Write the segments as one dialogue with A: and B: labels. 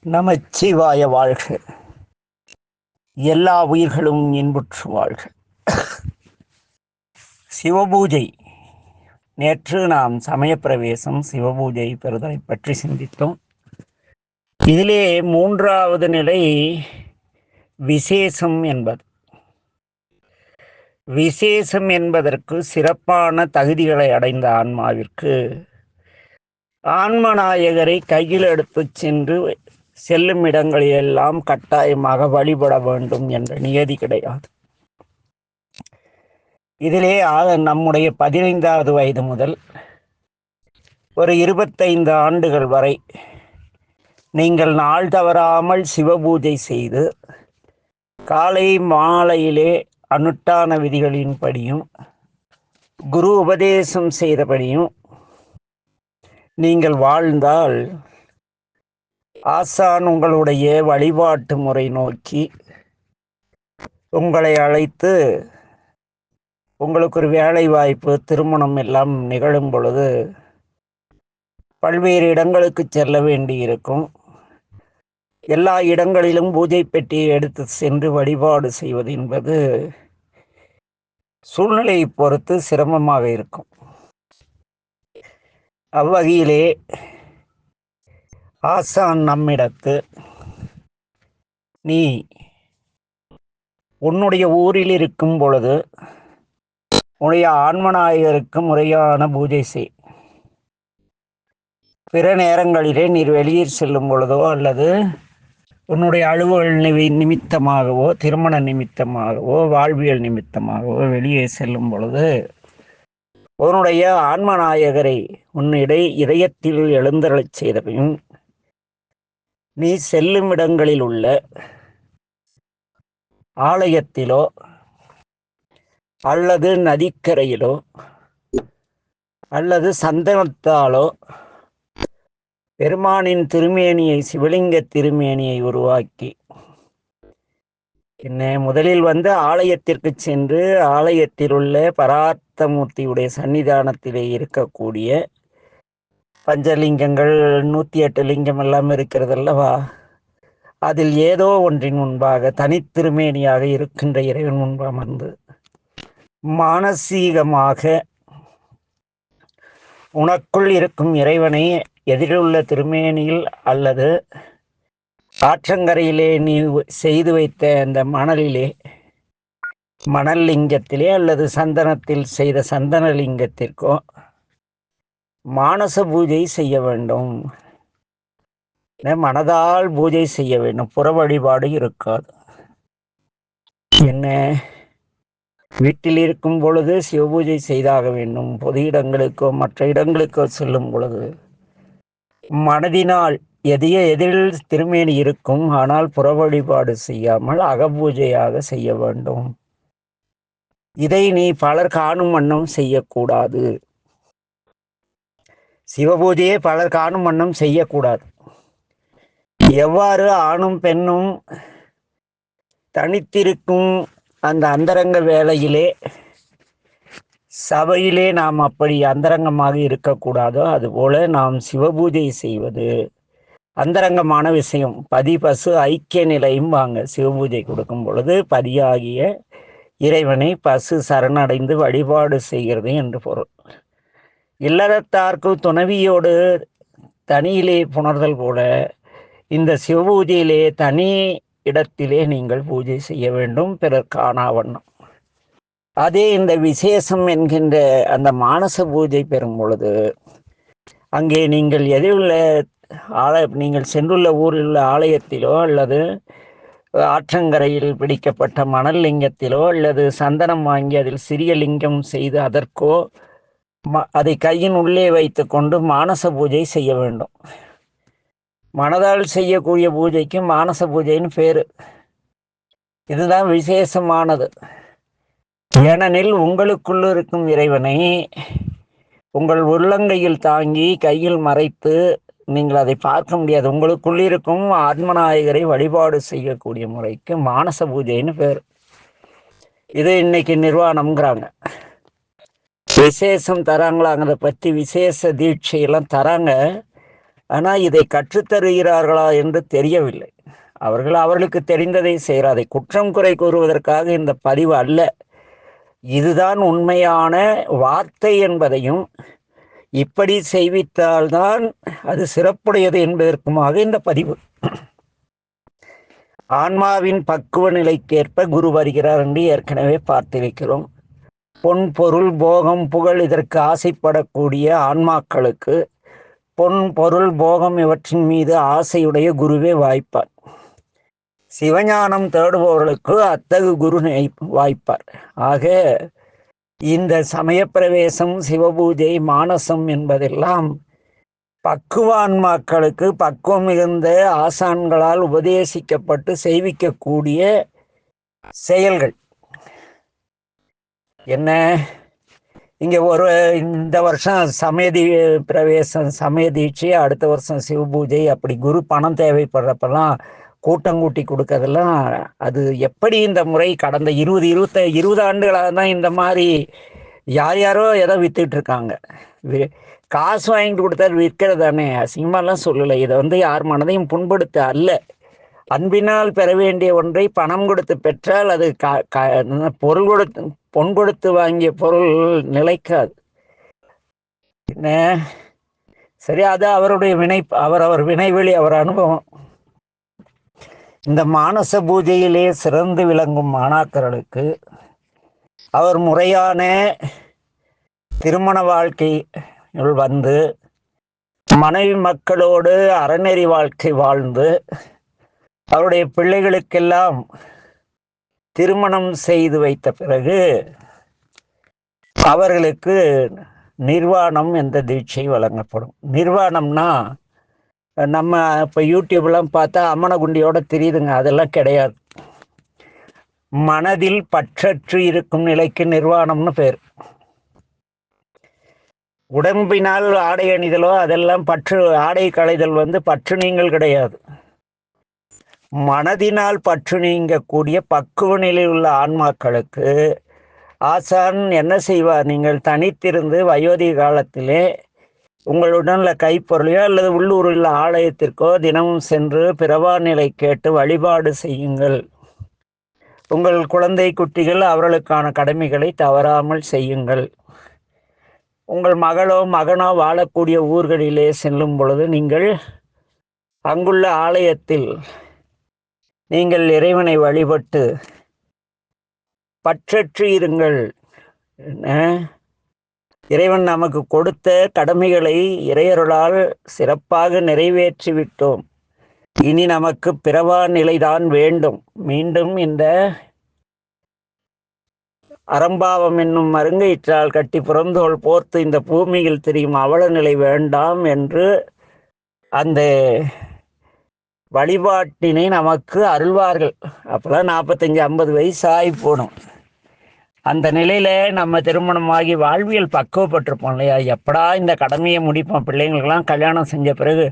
A: நமச்சிவாய வாழ்க. எல்லா உயிர்களும் இன்புற்று வாழ்க. சிவபூஜை. நேற்று நாம் சமயப்பிரவேசம் சிவபூஜை பெறுதலை பற்றி சிந்தித்தோம். இதிலே மூன்றாவது நிலை விசேஷம் என்பது. விசேஷம் என்பதற்கு சிறப்பான தகுதிகளை அடைந்த ஆன்மாவிற்கு ஆன்மநாயகரை கையில் எடுத்து சென்று செல்லும் இடங்களிலெல்லாம் கட்டாயமாக வழிபட வேண்டும் என்ற நியதி கிடையாது. இதிலே நம்முடைய 15வது வயது முதல் ஒரு 25 ஆண்டுகள் வரை நீங்கள் நாள் தவறாமல் சிவபூஜை செய்து காலை மாலையிலே அனுஷ்டான விதிகளின்படியும் குரு உபதேசம் செய்தபடியும் நீங்கள் வாழ்ந்தால் ஆசான் உங்களுடைய வழிபாட்டு முறை நோக்கி உங்களை அழைத்து உங்களுக்கு ஒரு வேலை வாய்ப்பு, திருமணம் எல்லாம் நிகழும் பொழுது பல்வேறு இடங்களுக்கு செல்ல வேண்டியிருக்கும். எல்லா இடங்களிலும் பூஜை பெட்டியை எடுத்து சென்று வழிபாடு செய்வது என்பது சூழ்நிலையை பொறுத்து சிரமமாக இருக்கும். அவ்வகையிலே ஆசான் நம்மிடத்து நீ உன்னுடைய ஊரில் இருக்கும் பொழுது உன்னுடைய ஆன்மநாயகருக்கு முறையான பூஜை செய். பிற நேரங்களிலே நீர் வெளியில் செல்லும் பொழுதோ அல்லது உன்னுடைய அலுவல் நிமித்தமாகவோ, திருமண நிமித்தமாகவோ, வாழ்வியல் நிமித்தமாகவோ வெளியே செல்லும் பொழுது உன்னுடைய ஆன்மநாயகரை இதயத்தில் எழுந்தருளச் செய்தவையும் நீ செல்லும் இடங்களில் உள்ள ஆலயத்திலோ அல்லது நதிக்கரையிலோ அல்லது சந்தனத்தாலோ பெருமானின் திருமேனியை, சிவலிங்க திருமேனியை உருவாக்கி முதலில் ஆலயத்திற்கு சென்று ஆலயத்தில் உள்ள பரார்த்தமூர்த்தியுடைய சன்னிதானத்திலே இருக்கக்கூடிய பஞ்சலிங்கங்கள், 108 லிங்கம் எல்லாம் இருக்கிறது அல்லவா, அதில் ஏதோ ஒன்றின் முன்பாக தனித்திருமேனியாக இருக்கின்ற இறைவன் முன்பு அமர்ந்து மானசீகமாக உனக்குள் இருக்கும் இறைவனை எதிரிலுள்ள திருமேனியில் அல்லது ஆற்றங்கரையிலே நீ செய்து வைத்த அந்த மணல் லிங்கத்திலே அல்லது சந்தனத்தில் செய்த சந்தன லிங்கத்திற்கோ மானச பூஜை செய்ய வேண்டும். மனதால் பூஜை செய்ய வேண்டும். புற வழிபாடு இருக்காது. என்ன, வீட்டில் இருக்கும் பொழுது சிவபூஜை செய்தாக வேண்டும். பொது இடங்களுக்கோ மற்ற இடங்களுக்கோ செல்லும் பொழுது மனதினால் எதிரில் திருமேனி இருக்கும், ஆனால் புற வழிபாடு செய்யாமல் அகபூஜையாக செய்ய வேண்டும். இதை நீ பலர் காணும் வண்ணம் செய்யக்கூடாது. சிவபூஜையை பலர் காணும் வண்ணம் செய்யக்கூடாது. எவ்வாறு ஆணும் பெண்ணும் தனித்திருக்கும் அந்த அந்தரங்க வேளையிலே சபையிலே நாம் அப்படி அந்தரங்கமாக இருக்கக்கூடாதோ, அதுபோல நாம் சிவபூஜை செய்வது அந்தரங்கமான விஷயம். பதி பசு ஐக்கிய நிலையும் சிவபூஜை கொடுக்கும் பொழுது பதியாகிய இறைவனை பசு சரணடைந்து வழிபாடு செய்கிறது என்று பொருள். இல்லறத்தார்க்கு துணவியோடு தனியிலே புணர்தல் போல இந்த சிவபூஜையிலே தனி இடத்திலே நீங்கள் பூஜை செய்ய வேண்டும், பிறர் காணா வண்ணம். அதே இந்த விசேஷம் என்கின்ற அந்த மானச பூஜை பெறும் பொழுது அங்கே நீங்கள் நீங்கள் சென்றுள்ள ஊரில் உள்ள ஆலயத்திலோ அல்லது ஆற்றங்கரையில் பிடிக்கப்பட்ட மணல் லிங்கத்திலோ அல்லது சந்தனம் வாங்கி அதில் சிறிய லிங்கம் செய்து அதற்கோ அதை கையின் உள்ளே வைத்து கொண்டு மானச பூஜை செய்ய வேண்டும். மனதால் செய்யக்கூடிய பூஜைக்கு மானச பூஜைன்னு பேரு. இதுதான் விசேஷமானது. ஏனெனில் உங்களுக்குள்ள இருக்கும் இறைவனை உங்கள் உள்ளங்கையில் தாங்கி கையில் மறைத்து நீங்கள் அதை பார்க்க முடியாது. உங்களுக்குள் இருக்கும் ஆத்மநாயகரை வழிபாடு செய்யக்கூடிய முறைக்கு மானச பூஜைன்னு பேர். இது இன்னைக்கு நிர்வாணம்ங்கிறாங்க. விசேஷம் தராங்களாங்கிறத பற்றி விசேஷ தீட்சையெல்லாம் தராங்க. ஆனால் இதை கற்றுத்தருகிறார்களா என்று தெரியவில்லை. அவர்களுக்கு தெரிந்ததை செய்கிறார். அதை குற்றம் குறை கூறுவதற்காக இந்த பதிவு அல்ல. இதுதான் உண்மையான வார்த்தை என்பதையும் இப்படி செய்வித்தால்தான் அது சிறப்புடையது என்பதற்குமாக இந்த பதிவு. ஆன்மாவின் பக்குவ நிலைக்கேற்ப குரு வருகிறார் என்று ஏற்கனவே பார்த்திருக்கிறோம். பொன் பொருள் போகம் புகழ் இதற்கு ஆசைப்படக்கூடிய ஆன்மாக்களுக்கு பொன் பொருள் போகம் இவற்றின் மீது ஆசையுடைய குருவே வாய்ப்பார். சிவஞானம் தேடுபவர்களுக்கு அத்தகு குரு வாய்ப்பார். ஆக இந்த சமயப்பிரவேசம், சிவபூஜை, மானசம் என்பதெல்லாம் பக்குவான்மாக்களுக்கு பக்குவம் மிகுந்த ஆசான்களால் உபதேசிக்கப்பட்டு செய்விக்கக்கூடிய செயல்கள். என்ன இங்கே இந்த வருஷம் சமய தீட்சை, அடுத்த வருஷம் சிவபூஜை, அப்படி குரு பணம் தேவைப்படுறப்பெல்லாம் கூட்டம் கூட்டி கொடுக்கறதெல்லாம் அது எப்படி இந்த முறை கடந்த 20 ஆண்டுகளாக தான் இந்த மாதிரி யாரோ எதை வித்துட்டு இருக்காங்க. காசு வாங்கிட்டு கொடுத்தாரு விற்கிறதானே, அசிங்கமாலாம் சொல்லலை. இதை யார் மனதையும் புண்படுத்த அல்ல. அன்பினால் பெற வேண்டிய ஒன்றை பணம் கொடுத்து பெற்றால் அது பொன் கொடுத்து வாங்கிய பொருள் நிலைக்காது. என்ன சரி, அது அவருடைய அவர் வினைவெளி, அவர் அனுபவம். இந்த மானச பூஜையிலே சிறந்து விளங்கும் மாணாக்கர்களுக்கு அவர் முறையான திருமண வாழ்க்கை மனைவி மக்களோடு அறநெறி வாழ்க்கை வாழ்ந்து அவருடைய பிள்ளைகளுக்கெல்லாம் திருமணம் செய்து வைத்த பிறகு அவர்களுக்கு நிர்வாணம் என்ற தீட்சை வழங்கப்படும். நிர்வாணம்னா நம்ம இப்போ யூடியூப்லாம் பார்த்தா அம்மனகுண்டியோட தெரியுதுங்க, அதெல்லாம் கிடையாது. மனதில் பற்றற்று இருக்கும் நிலைக்கு நிர்வாணம்னு பேர். உடம்பினால் ஆடை அணிதலோ அதெல்லாம் ஆடை களைதல் பற்று நீங்கள் கிடையாது. மனதினால் பற்று நீங்கக்கூடிய பக்குவ நிலையில் உள்ள ஆன்மாக்களுக்கு ஆசான் என்ன செய்வார்? நீங்கள் தனித்திருந்து வயோதிக காலத்திலே உங்களுடன் கைப்பொருளையோ அல்லது உள்ளூரில் ஆலயத்திற்கோ தினமும் சென்று பிறவா நிலை கேட்டு வழிபாடு செய்யுங்கள். உங்கள் குழந்தை குட்டிகள் அவர்களுக்கான கடமைகளை தவறாமல் செய்யுங்கள். உங்கள் மகளோ மகனோ வாழக்கூடிய ஊர்களிலே செல்லும் பொழுது நீங்கள் அங்குள்ள ஆலயத்தில் நீங்கள் இறைவனை வழிபட்டு பற்றற்று இருங்கள். இறைவன் நமக்கு கொடுத்த கடமைகளை இறையருளால் சிறப்பாக நிறைவேற்றிவிட்டோம். இனி நமக்கு பிறவா நிலைதான் வேண்டும். மீண்டும் இந்த அறம்பாவம் என்னும் மருங்கயிற்றால் கட்டி புறந்தோள் போர்த்து இந்த பூமியில் தெரியும் அவல நிலை வேண்டாம் என்று அந்த வழிபாட்டினை நமக்கு அருள்வார்கள். அப்போதான் 45-50 வயசு ஆகி போகணும். அந்த நிலையில நம்ம திருமணமாகி வாழ்வியல் பக்குவப்பட்டிருப்போம் இல்லையா? எப்படா இந்த கடமையை முடிப்போம்? பிள்ளைங்களுக்கெல்லாம் கல்யாணம் செஞ்ச பிறகு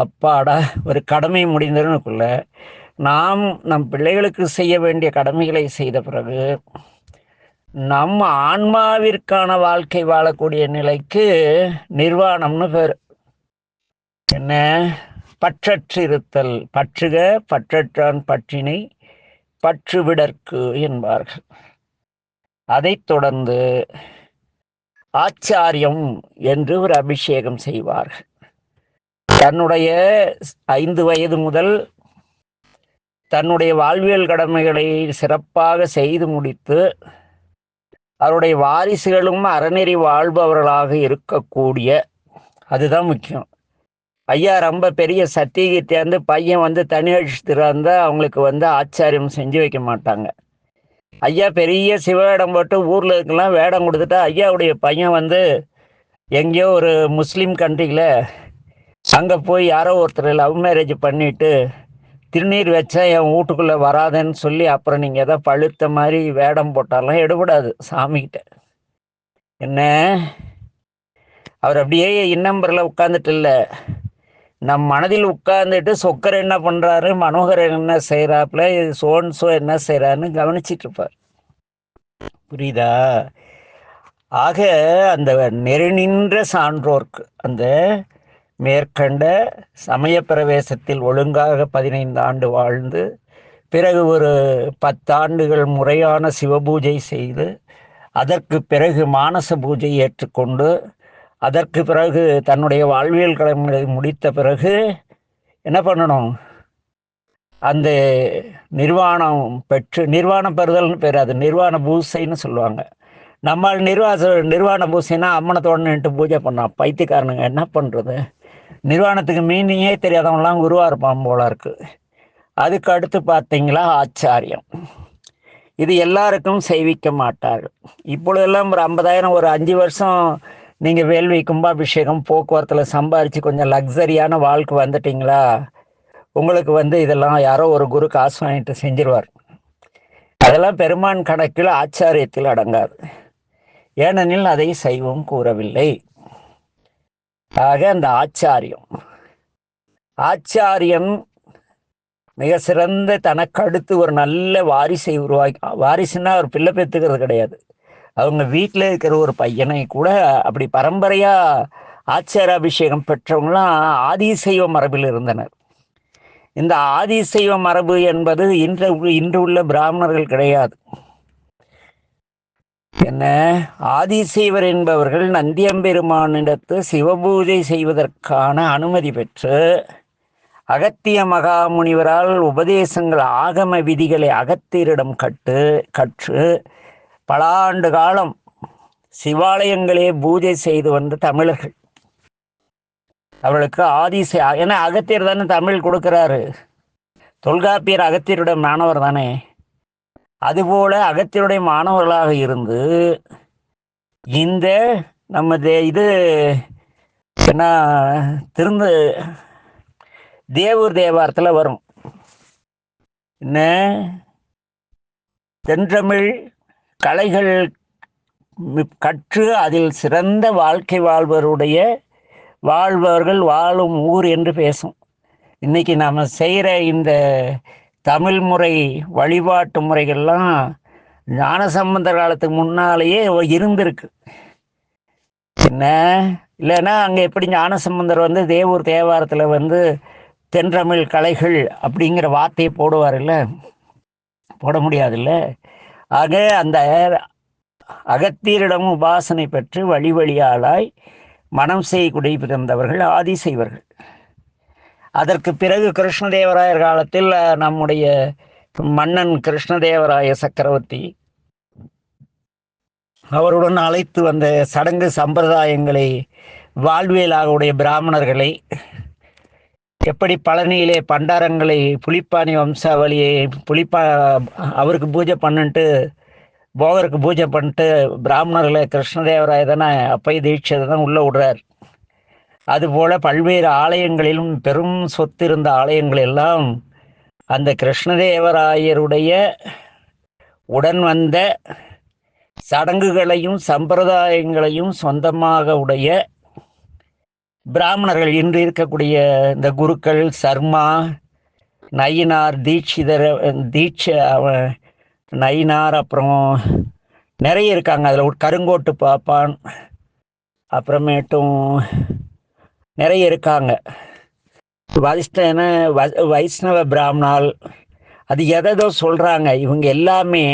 A: அப்பாடா ஒரு கடமை முடிந்ததுக்குள்ள நாம் நம் பிள்ளைகளுக்கு செய்ய வேண்டிய கடமைகளை செய்த பிறகு நம் ஆன்மாவிற்கான வாழ்க்கை வாழக்கூடிய நிலைக்கு நிர்வாணம்னு பேர். என்ன? பற்றற்று இருத்தல். பற்றுக பற்றற்றான் பற்றினை பற்று விடற்கு என்பார்கள். அதைத் தொடர்ந்து ஆச்சாரியம் என்று ஒரு அபிஷேகம் செய்வார்கள். தன்னுடைய 5 வயது முதல் தன்னுடைய வாழ்வியல் கடமைகளை சிறப்பாக செய்து முடித்து அவருடைய வாரிசுகளும் அறநெறி வாழ்பவர்களாக இருக்கக்கூடிய, அதுதான் முக்கியம். ஐயா ரொம்ப பெரிய சத்தியகீர்த்தியாந்து பையன் தனி அழிச்சுறாந்தா அவங்களுக்கு ஆச்சாரியம் செஞ்சு வைக்க மாட்டாங்க. ஐயா பெரிய சிவவேடம் போட்டு ஊரில் இருக்கலாம் வேடம் கொடுத்துட்டா ஐயாவுடைய பையன் எங்கேயோ ஒரு முஸ்லீம் கண்ட்ரியில் அங்கே போய் யாரோ ஒருத்தர் லவ் மேரேஜ் பண்ணிவிட்டு திருநீர் வச்சா என் வீட்டுக்குள்ளே வராதுன்னு சொல்லி அப்புறம் நீங்கள் எதாவது பழுத்த மாதிரி வேடம் போட்டாலாம் எடுபடாது சாமிக்கிட்ட. என்ன? அவர் அப்படியே இன்னம்பரில் உட்காந்துட்டு இல்லை, நம் மனதில் உட்கார்ந்துட்டு சொக்கர் என்ன பண்ணுறாரு, மனோகர் என்ன செய்கிறாப்புல, சோன்சோ என்ன செய்கிறாருன்னு கவனிச்சிட்டு இருப்பார். புரியுதா? ஆக அந்த நெருநின்ற சான்றோர்க்கு, அந்த மேற்கண்ட சமய பிரவேசத்தில் ஒழுங்காக 15 ஆண்டு வாழ்ந்து பிறகு ஒரு 10 ஆண்டுகள் முறையான சிவபூஜை செய்து அதற்கு பிறகு மானச பூஜை ஏற்றுக்கொண்டு அதற்கு பிறகு தன்னுடைய வாழ்வியல் கடமைகளை முடித்த பிறகு என்ன பண்ணணும்? அந்த நிர்வாணம் பெற்று நிர்வாணம் பெறுதல்னு பேர், அது நிர்வாண பூசைன்னு சொல்லுவாங்க. நம்ம நிர்வாண பூசைனா அம்மனத்தோடு நின்று பூஜை பண்ணோம். பைத்தியக்காரனுங்க என்ன பண்ணுறது? நிர்வாணத்துக்கு மீனிங்கே தெரியாதவங்களாம் குருவாக இருப்பான் போல இருக்கு. அதுக்கு அடுத்து பார்த்தீங்களா ஆச்சாரியம். இது எல்லாருக்கும் செய்விக்க மாட்டார்கள். இப்பொழுதெல்லாம் ஒரு 50,000 ஒரு 5 வருஷம் நீங்கள் வேள்வி கும்பாபிஷேகம் போக்குவரத்தில் சம்பாரித்து கொஞ்சம் லக்ஸரியான வாழ்க்கை வந்துட்டிங்களா, உங்களுக்கு இதெல்லாம் யாரோ ஒரு குரு காசு வாங்கிட்டு செஞ்சிருவார். அதெல்லாம் பெருமான் கணக்கில் ஆச்சாரியத்தில் அடங்காது. ஏனெனில் அதை சைவம் கூறவில்லை. ஆக அந்த ஆச்சாரியன் மிக சிறந்த தனக்கு அடுத்து ஒரு நல்ல வாரிசை உருவாக்கி, வாரிசுன்னா ஒரு பிள்ளை பெற்றுக்கிறது கிடையாது, அவங்க வீட்டில் இருக்கிற ஒரு பையனை கூட அப்படி பரம்பரையாக ஆச்சாராபிஷேகம் பெற்றவங்களாம் ஆதிசைவ மரபில் இருந்தனர். இந்த ஆதிசைவ மரபு என்பது இன்று உள்ள பிராமணர்கள் கிடையாது. என்ன, ஆதிசைவர் என்பவர்கள் நந்தியம்பெருமானிடத்து சிவபூஜை செய்வதற்கான அனுமதி பெற்று அகத்திய மகாமுனிவரால் உபதேசங்கள் ஆகம விதிகளை அகத்தியரிடம் கற்று பல ஆண்டு காலம் சிவாலயங்களே பூஜை செய்து வந்த தமிழர்கள். அவளுக்கு ஏன்னா அகத்தியர் தானே தமிழ் கொடுக்கிறாரு. தொல்காப்பியர் அகத்தியருடைய மாணவர் தானே. அதுபோல அகத்தியருடைய மாணவர்களாக இருந்து இந்த நம்ம இது என்ன தேவூர் தேவாரத்தில் வரும், என்ன தென்றமிழ் கலைகள் கற்று அதில் சிறந்த வாழ்க்கை வாழ்பவர்கள் வாழும் ஊர் என்று பேசும். இன்னைக்கு நாம் செய்கிற இந்த தமிழ் முறை வழிபாட்டு முறைகள்லாம் ஞானசம்பந்தர் காலத்துக்கு முன்னாலேயே இருந்திருக்கு. என்ன இல்லைன்னா அங்கே எப்படி ஞானசம்பந்தர் தேவூர் தேவாரத்தில் தென்றமிழ் கலைகள் அப்படிங்கிற வார்த்தையை போடுவார் இல்லை, போட முடியாதுல்ல. ஆக அந்த அகத்தியரிடம் உபாசனை பெற்று வழியாளாய் மனம் செய்குடி பிறந்தவர்கள் ஆதிசைவர்கள். அதற்கு பிறகு கிருஷ்ணதேவராயர் காலத்தில் நம்முடைய மன்னன் கிருஷ்ணதேவராய சக்கரவர்த்தி அவருடன் அழைத்து வந்த சடங்கு சம்பிரதாயங்களை வாழ்வியலாக உடைய பிராமணர்களை, எப்படி பழனியிலே பண்டாரங்களை புலிப்பாணி வம்சாவளியை அவருக்கு பூஜை பண்ணிட்டு போகருக்கு பூஜை பண்ணிட்டு பிராமணர்களை கிருஷ்ணதேவராய தானே அப்பை தீட்சதை தான் உள்ளே விடுறார். அதுபோல் பல்வேறு ஆலயங்களிலும் பெரும் சொத்து இருந்த ஆலயங்கள் எல்லாம் அந்த கிருஷ்ணதேவராயருடைய உடன் வந்த சடங்குகளையும் சம்பிரதாயங்களையும் சொந்தமாக உடைய பிராமணர்கள், இன்று இருக்கக்கூடிய இந்த குருக்கள் சர்மா, நயினார், நயினார், அப்புறம் நிறைய இருக்காங்க. அதில் ஒரு கருங்கோட்டு பாப்பான், அப்புறமேட்டும் நிறைய இருக்காங்க. வைஷ்ணவ பிராமணால், அது எதோ சொல்கிறாங்க. இவங்க எல்லாமே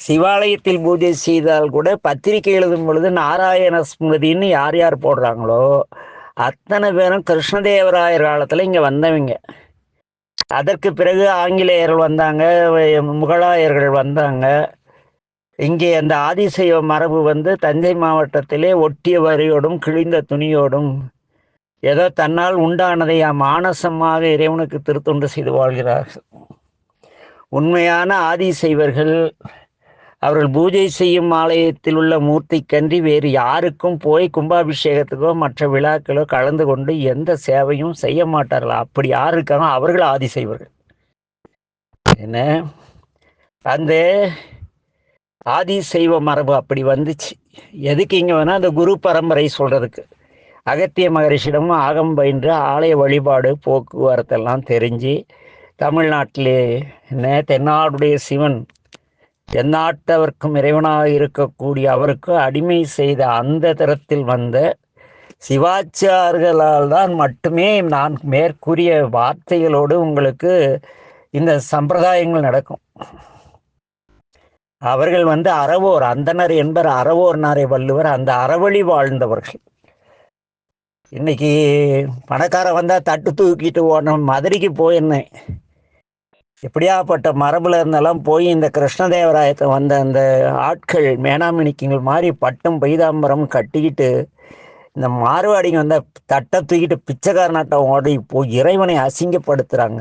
A: சிவாலயத்தில் பூஜை செய்தால் கூட பத்திரிகை எழுதும் பொழுது நாராயண ஸ்மிருதின்னு யார் யார் போடுறாங்களோ அத்தனை பேரும் கிருஷ்ணதேவராயர் காலத்தில் இங்கே வந்தவங்க. அதற்கு பிறகு ஆங்கிலேயர்கள் வந்தாங்க, முகலாயர்கள் வந்தாங்க. இங்கே அந்த ஆதிசைவ மரபு தஞ்சை மாவட்டத்திலே ஒட்டிய வரியோடும் கிழிந்த துணியோடும் ஏதோ தன்னால் உண்டானதை மானசமாக இறைவனுக்கு திருத்தொண்டு செய்து வாழ்கிறார்கள். உண்மையான ஆதிசைவர்கள் அவர்கள் பூஜை செய்யும் ஆலயத்தில் உள்ள மூர்த்திக்கன்றி வேறு யாருக்கும் போய் கும்பாபிஷேகத்துக்கோ மற்ற விழாக்களோ கலந்து கொண்டு எந்த சேவையும் செய்ய மாட்டார்கள். அப்படி யார் இருக்காங்க, அவர்கள் ஆதிசைவர்கள். என்ன, அந்த ஆதிசைவ மரபு அப்படி வந்துச்சு. எதுக்கு இங்கே வேணால் அந்த குரு பரம்பரை சொல்கிறதுக்கு. அகத்திய மகரிஷிடமும் ஆகம் பயின்று ஆலய வழிபாடு போக்குவரத்தெல்லாம் தெரிஞ்சு தமிழ்நாட்டிலே தென்னாடுடைய சிவன் எந்நாட்டவர்க்கும் இறைவனாக இருக்கக்கூடிய அவருக்கு அடிமை செய்த அந்த தரத்தில் வந்த சிவாச்சார்களால் தான் மட்டுமே நான் மேற்கூறிய வார்த்தைகளோடு உங்களுக்கு இந்த சம்பிரதாயங்கள் நடக்கும். அவர்கள் அறவோர், அந்தனர் என்பர் அறவோர்னாரை வள்ளுவர், அந்த அறவழி வாழ்ந்தவர்கள். இன்னைக்கு பணக்காரன் வந்தா தட்டு தூக்கிட்டு ஓடணும். மதுரைக்கு போயிருந்தேன். எப்படியாப்பட்ட மரபுல இருந்தெல்லாம் போய் இந்த கிருஷ்ணதேவராயத்தை வந்த அந்த ஆட்கள் மேனாமினிக்குங்கள் மாதிரி பட்டம் பைதாம்பரம் கட்டிக்கிட்டு இந்த மார்வாடிங்க தட்டை தூக்கிட்டு பிச்சைக்காரனாட்டம் ஓடி போய் இறைவனை அசிங்கப்படுத்துறாங்க.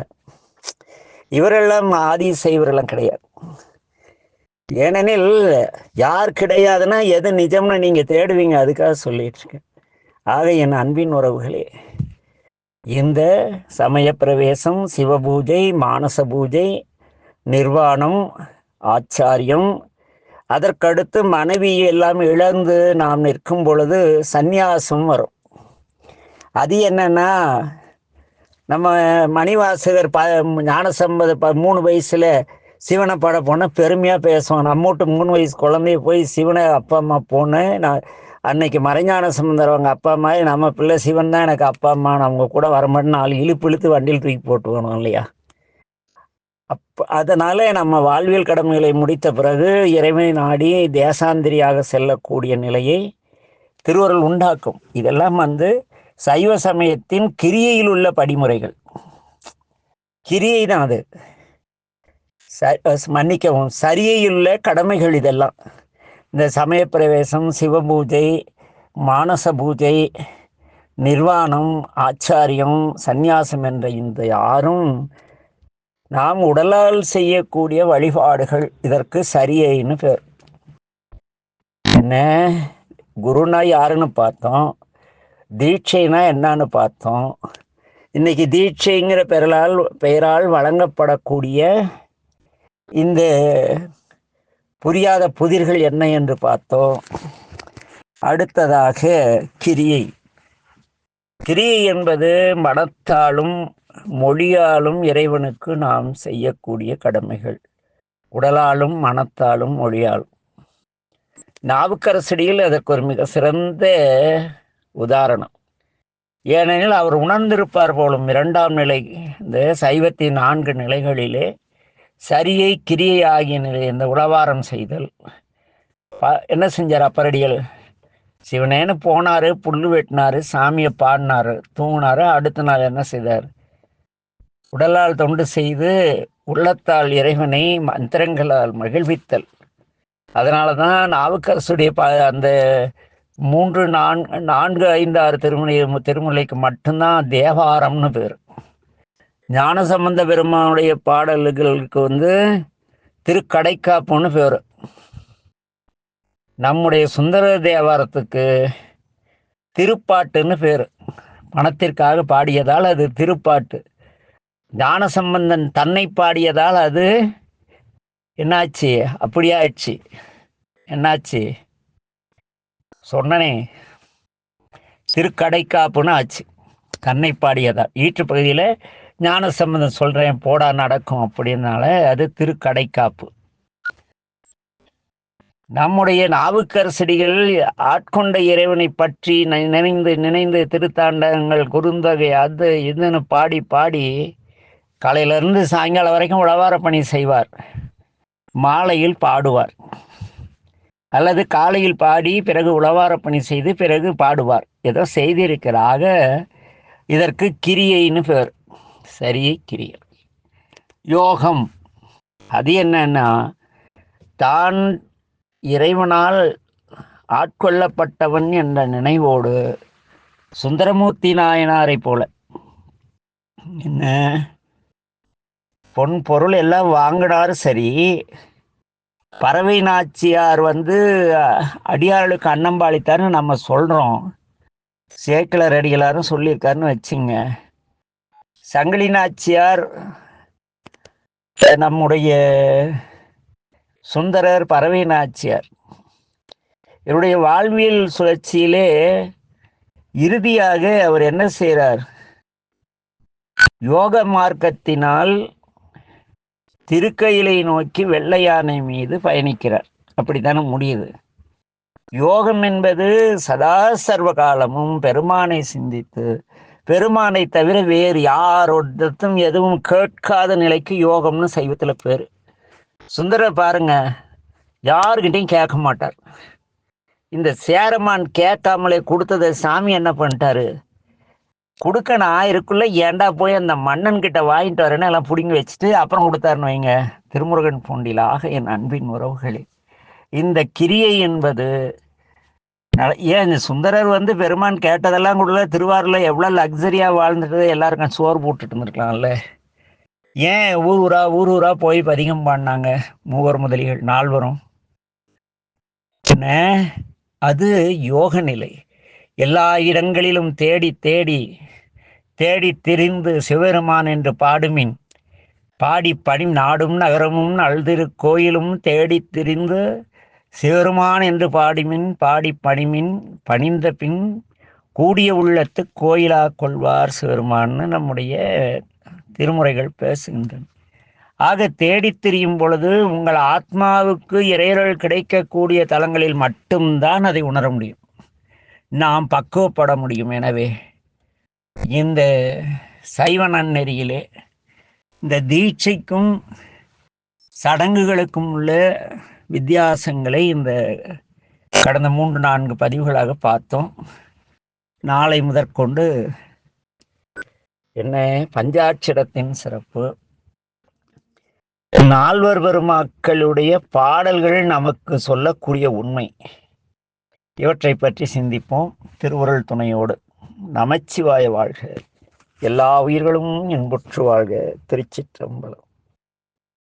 A: இவரெல்லாம் ஆதி செய்வரெல்லாம் கிடையாது. ஏனெனில் யார் கிடையாதுன்னா எது நிஜம்னு நீங்க தேடுவீங்க. அதுக்காக சொல்லிட்டு இருக்கேன். ஆக என் அன்பின் உறவுகளே, இந்த சமய பிரவேசம், சிவபூஜை, மானச பூஜை, நிர்வாணம், ஆச்சாரியம், அதற்கடுத்து மனைவி எல்லாம் இழந்து நாம் நிற்கும் பொழுது சந்நியாசம் வரும். அது என்னன்னா, நம்ம மணிவாசகர் ஞானசம்பத 3 வயசுல சிவனை பாட போனால் பெருமையாக பேசுவோம். நம்மூட்டு 3 வயசு குழந்தைய போய் சிவனை அப்பா அம்மா போனேன் நான் அன்னைக்கு மறைஞான சம்பந்தர் அவங்க அப்பா அம்மா, நம்ம பிள்ளை சிவன் தான் எனக்கு அப்பா அம்மா, அவங்க கூட வரமாட்டேன்னு 4 இழுத்து வண்டியில் தூக்கி போட்டுக்கணும் இல்லையா? அதனால நம்ம வாழ்வியல் கடமைகளை முடித்த பிறகு இறைவனை நாடி தேசாந்திரியாக செல்லக்கூடிய நிலையை திருவருள் உண்டாக்கும். இதெல்லாம் சைவ சமயத்தின் கிரியையில் உள்ள படிமுறைகள். கிரியை தான் அது, மன்னிக்கவும், சரியையுள்ள கடமைகள். இதெல்லாம் இந்த சமய பிரவேசம், சிவபூஜை, மானச பூஜை, நிர்வாணம், ஆச்சாரியம், சந்நியாசம் என்ற இந்த யாரும் நாம் உடலால் செய்யக்கூடிய வழிபாடுகள். இதற்கு சரியைன்னு பேர். என்ன குருனா யாருன்னு பார்த்தோம், தீட்சைனா என்னன்னு பார்த்தோம். இன்னைக்கு தீட்சைங்கிற பெயரால் வழங்கப்படக்கூடிய இந்த புரியாத புதிர்கள் என்ன என்று பார்த்தோம். அடுத்ததாக கிரியை. கிரியை என்பது மனத்தாலும் மொழியாலும் இறைவனுக்கு நாம் செய்யக்கூடிய கடமைகள். உடலாலும் மனத்தாலும் மொழியாலும். நாவுக்கரசடியில் அதற்கு ஒரு மிக சிறந்த உதாரணம். ஏனெனில் அவர் உணர்ந்திருப்பார் போலும் 2ஆம் நிலை, இந்த சைவத்தின் 4 நிலைகளிலே சரியை கிரியை ஆகிய நிலை. இந்த உளவாரம் செய்தல் என்ன செஞ்சார் அப்பரடிகள்? சிவனேன்னு போனாரு, புல்லு வெட்டினாரு, சாமியை பாடினாரு, தூங்கினாரு. அடுத்த நாள் என்ன செய்தார்? உடலால் தொண்டு செய்து உள்ளத்தால் இறைவனை மந்திரங்களால் மகிழ்வித்தல். அதனால தான் நாவுக்கரசுடைய அந்த 3, 4, 5, 6 திருமுறைக்கு மட்டும்தான் தேவாரம்னு பேர். ஞானசம்பந்த பெருமானுடைய பாடல்களுக்கு திருக்கடைக்காப்புன்னு பேர். நம்முடைய சுந்தர தேவாரத்துக்கு திருப்பாட்டுன்னு பேர். பணத்திற்காக பாடியதால் அது திருப்பாட்டு. ஞானசம்பந்தன் தன்னை பாடியதால் அது என்னாச்சு? அப்படியாச்சு. என்னாச்சு சொன்னனே, திருக்கடைக்காப்புன்னு ஆச்சு. தன்னை பாடியதால். ஈற்று பகுதியில் ஞானசம்பந்தன் சொல்றேன் போடா நடக்கும் அப்படின்னால அது திருக்கடைக்காப்பு. நம்முடைய நாவுக்கரசடிகள் ஆட்கொண்ட இறைவனை பற்றி நினைந்து நினைந்து திருத்தாண்டங்கள், குறுந்தொகை, அது இதுன்னு பாடி பாடி காலையிலிருந்து சாயங்காலம் வரைக்கும் உழவார பணி செய்வார். மாலையில் பாடுவார், அல்லது காலையில் பாடி பிறகு உழவார பணி செய்து பிறகு பாடுவார். ஏதோ செய்திருக்கிறாக. இதற்கு கிரியைன்னு பேர். சரியை கிரியை. யோகம் அது என்னன்னா, தான் இறைவனால் ஆட்கொள்ளப்பட்டவன் என்ற நினைவோடு சுந்தரமூர்த்தி நாயனாரை போல என்ன பொன் பொருள் எல்லாம் வாங்கினாரு. சரி, பறவை நாச்சியார் அடியார்களுக்கு அன்னம்பாளித்தார்னு நம்ம சொல்றோம். சேக்கிழர் அடிகளாரும் சொல்லியிருக்காருன்னு வச்சுங்க. சங்கிலி நாச்சியார், நம்முடைய சுந்தரர், பறவை நாச்சியார் இவருடைய வாழ்வியல் சுழற்சியிலே இறுதியாக அவர் என்ன செய்கிறார்? யோக மார்க்கத்தினால் திருக்கையிலை நோக்கி வெள்ளை யானை மீது பயணிக்கிறார். அப்படித்தானே முடியுது. யோகம் என்பது சதா சர்வ காலமும் பெருமானை சிந்தித்து, பெருமானை தவிர வேறு யாரோடத்தும் எதுவும் கேட்காத நிலைக்கு யோகம்னு சைவத்துல பேரு. சுந்தரர் பாருங்க, யாருக்கிட்டையும் கேட்க மாட்டார். இந்த சேரமான் கேட்காமலே கொடுத்ததை சாமி என்ன பண்ணிட்டாரு, கொடுக்க நான் இருக்குள்ள ஏண்டா போய் அந்த மன்னன் கிட்ட வாங்கிட்டு வரேன்னு எல்லாம் பிடுங்கி வச்சுட்டு அப்புறம் கொடுத்தாருன்னு வைங்க. திருமுருகன் பூண்டிலாக என் அன்பின் உறவுகளே, இந்த கிரியை என்பது ஏன் இந்த சுந்தரர் வந்து பெருமான் கேட்டதெல்லாம் கூட திருவாரூர்ல எவ்வளவு லக்ஸரியா வாழ்ந்துட்டு எல்லாருக்கும் சோறு போட்டுட்டு இருந்திருக்கலாம்ல. ஏன் ஊர் ஊரா போய் பதிகம் பாடினாங்க மூவர் முதலிகள் நால்வரும்? என்ன அது யோக நிலை. எல்லா இடங்களிலும் தேடி தேடி தேடி திரிந்து சிவபெருமான் என்று பாடுமின், பாடி பணி நாடும் நகரமும் அழுதிரு கோயிலும் தேடி திரிந்து சிவருமான் என்று பாடிமின், பாடி பணிமின், பணிந்த பின் கூடிய உள்ளத்து கோயிலா கொள்வார் சிவருமான்னு நம்முடைய திருமுறைகள் பேசுகின்றன. ஆக தேடி திரியும் பொழுது உங்கள் ஆத்மாவுக்கு இறையருள் கிடைக்கக்கூடிய தலங்களில் மட்டும்தான் அதை உணர முடியும், நாம் பக்குவப்பட முடியும். எனவே இந்த சைவ நன்னெறியிலே இந்த தீட்சைக்கும் சடங்குகளுக்கும் உள்ள வித்தியாசங்களை இந்த கடந்த 3-4 பதிவுகளாக பார்த்தோம். நாளை முதற்கொண்டு என்ன பஞ்சாட்சரத்தின் சிறப்பு, நால்வர் பெருமாக்களுடைய பாடல்கள் நமக்கு சொல்லக்கூடிய உண்மை, இவற்றை பற்றி சிந்திப்போம் திருவருள் துணையோடு. நமச்சிவாய வாழ்க, எல்லா உயிர்களும் இன்புற்று வாழ்க. திருச்சிற்றம்பலம்.